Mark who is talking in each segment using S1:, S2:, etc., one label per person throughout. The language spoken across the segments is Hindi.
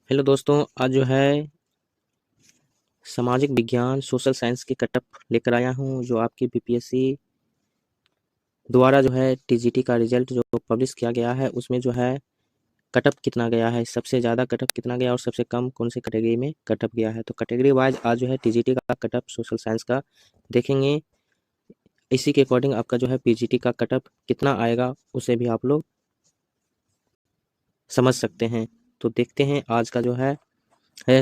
S1: हेलो दोस्तों, आज जो है सामाजिक विज्ञान सोशल साइंस की कटअप लेकर आया हूँ जो आपकी बीपीएससी द्वारा जो है टीजीटी का रिजल्ट जो पब्लिश किया गया है उसमें जो है कटअप कितना गया है, सबसे ज़्यादा कटअप कितना गया और सबसे कम कौन सी कैटेगरी में कटअप गया है। तो कैटेगरी वाइज आज जो है टीजीटी का कटअप सोशल साइंस का देखेंगे। इसी के अकॉर्डिंग आपका जो है पीजीटी का कटअप कितना आएगा उसे भी आप लोग समझ सकते हैं। तो देखते हैं आज का जो है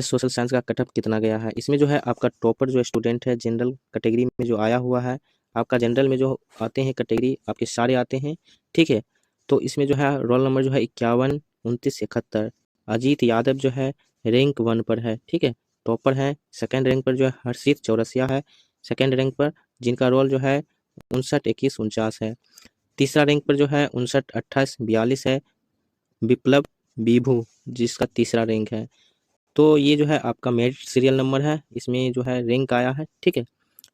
S1: सोशल साइंस का कटअप कितना गया है। इसमें जो है आपका टॉपर जो स्टूडेंट है जनरल कैटेगरी में जो आया हुआ है, आपका जनरल में जो आते हैं कैटेगरी आपके सारे आते हैं, ठीक है। तो इसमें जो है रोल नंबर जो है 51 29 71। अजीत यादव जो है रैंक 1 पर है, ठीक है, टॉपर है। सेकेंड रैंक पर जो है हर्षित चौरसिया है, सेकेंड रैंक पर, जिनका रोल जो है 59 21 49 है। तीसरा रैंक पर जो है 59 28 42 है, विप्लव विभू, जिसका तीसरा रैंक है। तो ये जो है आपका मेरिट सीरियल नंबर है, इसमें जो है रैंक आया है, ठीक है।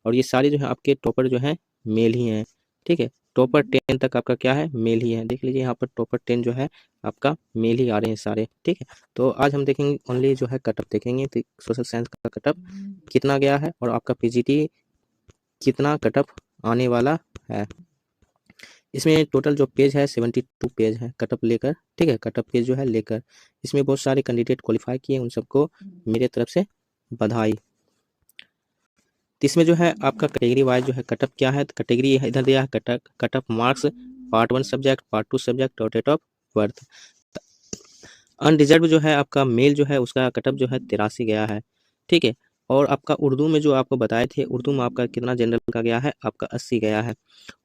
S1: और ये सारे जो है आपके टॉपर जो है मेल ही हैं, ठीक है। टॉपर 10 तक आपका क्या है, मेल ही है। देख लीजिए यहाँ पर टॉपर 10 जो है आपका मेल ही आ रहे हैं सारे, ठीक है। तो आज हम देखेंगे ओनली जो है कटअप देखेंगे, तो सोशल साइंस का कटअप कितना गया है और आपका पीजीटी कितना कटअप आने वाला है। इसमें टोटल जो पेज है 72 पेज है कटअप लेकर, ठीक है, कटअप पेज जो है लेकर। इसमें बहुत सारे कैंडिडेट क्वालिफाई किए, उन सबको मेरे तरफ से बधाई। तो इसमें जो है आपका कैटेगरी वाइज जो है कटअप क्या है, तो कैटेगरी इधर दिया है cutoff marks, part 1 subject, part 2 subject और डेट ऑफ बर्थ। अनरिजर्व जो है आपका मेल जो है उसका कटअप जो है 83 गया है, ठीक है। और आपका उर्दू में जो आपको बताए थे, उर्दू में आपका कितना जनरल का गया है, आपका 80 गया है।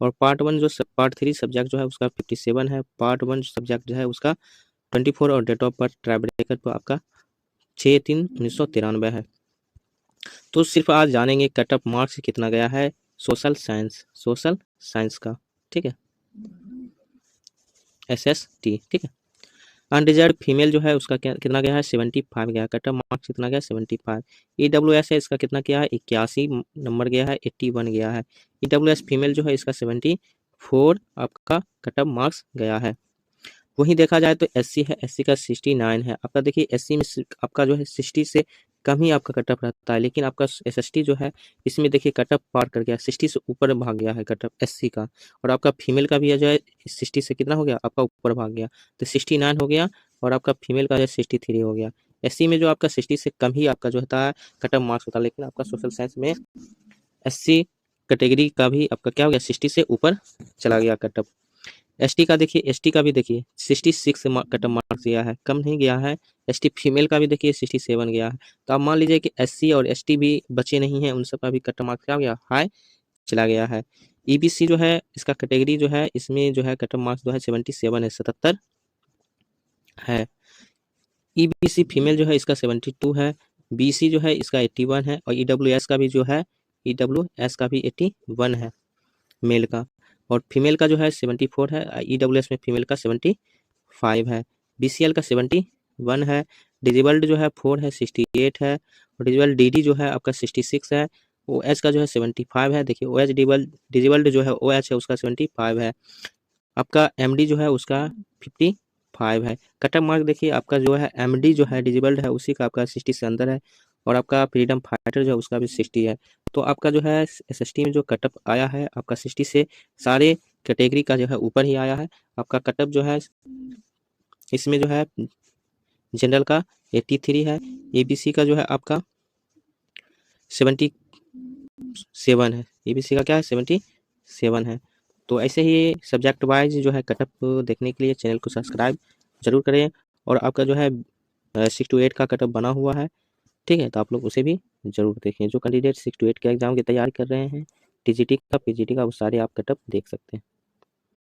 S1: और पार्ट 3 सब्जेक्ट जो है उसका 57 है, पार्ट 1 सब्जेक्ट जो है उसका 24 और date of birth tie breaker पर आपका 6/3/1993 है। तो सिर्फ आज जानेंगे कटअप मार्क्स कितना गया है सोशल साइंस का, ठीक है, SST, ठीक है। अनरिजर्व फीमेल जो है उसका कितना गया है 75 गया, कटअप मार्क्स कितना गया 75। EWS है इसका कितना गया है 81 नंबर गया है, 81 गया है। EWS फीमेल जो है इसका 74 आपका कटअप मार्क्स गया है। वहीं देखा जाए तो SC है, SC का 69 है। आपका देखिए SC में आपका जो है 60 से कम ही आपका कटअप रहता है, लेकिन आपका SST जो है इसमें देखिए कटअप पार कर गया, 60 से ऊपर भाग गया है कटअप SC का। और आपका फीमेल का भी जो है 60 से कितना हो गया आपका ऊपर भाग गया, तो 69 हो गया। और आपका फीमेल का जो है 63 हो गया। SC में जो आपका 60 से कम ही आपका जो होता है कटअप मार्क्स होता है, लेकिन आपका सोशल साइंस में SC कैटेगरी का भी आपका क्या हो गया 60 से ऊपर चला गया कटअप। एसटी का देखिए, एसटी का भी देखिए 66 से कटअप मार्क्स गया है, कम नहीं गया है। एसटी फीमेल का भी देखिए 67 गया है। तो आप मान लीजिए कि एससी और एसटी भी बचे नहीं हैं, उन सब का भी कटअप मार्क्स क्या हो गया, हाई चला गया है। ईबीसी जो है इसका कैटेगरी जो है इसमें जो है कटअप मार्क्स जो है 77 है, 77 है। ईबीसी फीमेल जो है इसका 72 है, बीसी जो है इसका 81 है। और ईडब्ल्यूएस का भी जो है, ईडब्ल्यूएस का भी 81 है मेल का। और फीमेल का जो है 74 है, ईडब्ल्यूएस में फीमेल का 75 है। बीसीएल का 71 है। डिजिबल्ड जो है 4 है, 68 है। और डिजिबल्ड डीडी जो है आपका 66 है। ओएच का जो है 75 है। देखिए ओएच डिजिबल्ड जो है ओएच है उसका 75 है। आपका एमडी जो है उसका 55 है। कटअप मार्क देखिए आपका जो है एमडी जो है डिजिबल्ड है उसी का आपका 60 से अंदर है। और आपका फ्रीडम फाइटर जो है उसका भी 60 है। तो आपका जो है एसएसटी में जो कटअप आया है आपका 60 से सारे कैटेगरी का जो है ऊपर ही आया है। आपका कटअप जो है इसमें जो है जनरल का 83 है, एबीसी का जो है आपका 77 है, एबीसी का क्या है 77 है। तो ऐसे ही सब्जेक्ट वाइज जो है कटअप देखने के लिए चैनल को सब्सक्राइब जरूर करें। और आपका जो है 6 to 8 का कटअप बना हुआ है, ठीक है, तो आप लोग उसे भी जरूर देखें। जो कैंडिडेट 6 to 8 के एग्जाम की तैयारी कर रहे हैं टीजीटी का पीजीटी का, वो सारे आप कटअप देख सकते हैं।